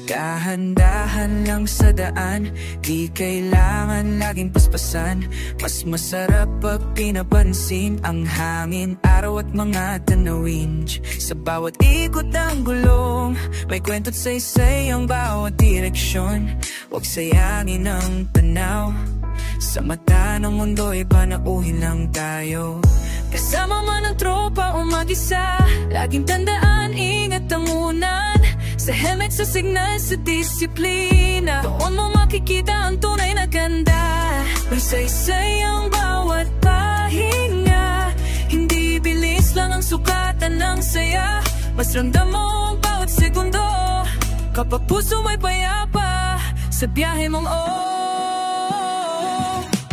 Dahan-dahan lang sa daan, di kailangan laging paspasan. Mas masarap pag pinapansin ang hangin, araw at mga tanawin. Sa bawat ikot ng gulong, may kwento't saysay ang bawat direksyon. Huwag sayangin ang tanaw, sa mata ng mundo'y panauhin lang tayo. Kasama man ang tropa o mag-isa, laging tandaan, ingat ang unan. Sa helmet, sa signal, sa disiplina, doon mo makikita ang tunay na ganda. May saysay ang bawat pahinga, hindi bilis lang ang sukatan ng saya. Mas ramdam mo ang bawat segundo kapag puso mo'y payapa sa biyahe mong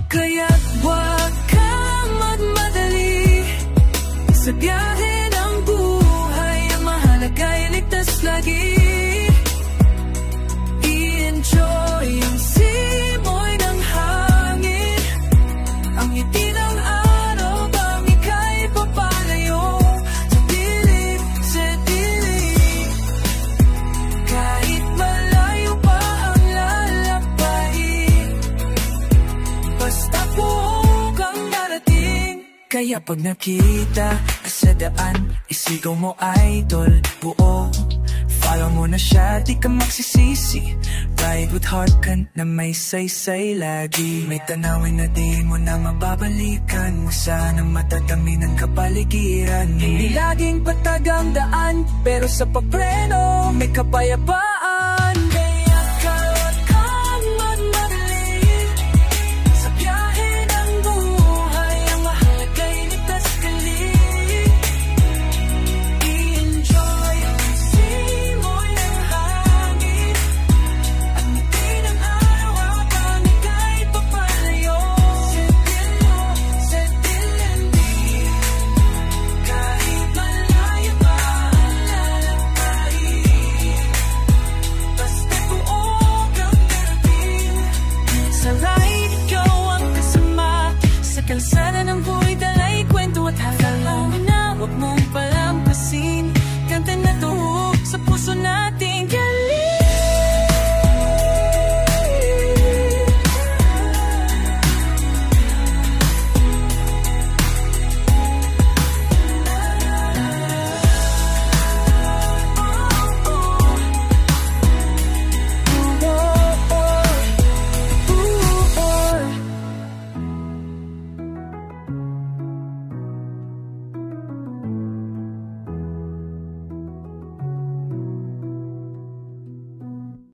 Kaya't huwag kang magmadali sa biyahe ng buhay. Ang mahalaga'y ligtas lagi. I-enjoy ang simoy ng hangin, ang ngiti ng araw bang ika'y papalayo sa dilim, sa dilim. Kahit malayo pa ang lalakbayin, basta buong kang darating. Kaya pag nakita ka sa daan, isigaw mo idol, buo. Follow mo na siya, di ka magsisisi. Ride with heart ka na may saysay lagi. May tanawin na di mo na mababalikan. Huwag sanang matadaminan kapaligiran. Hindi laging patag ang daan, pero sa pagpreno may kapayapaan.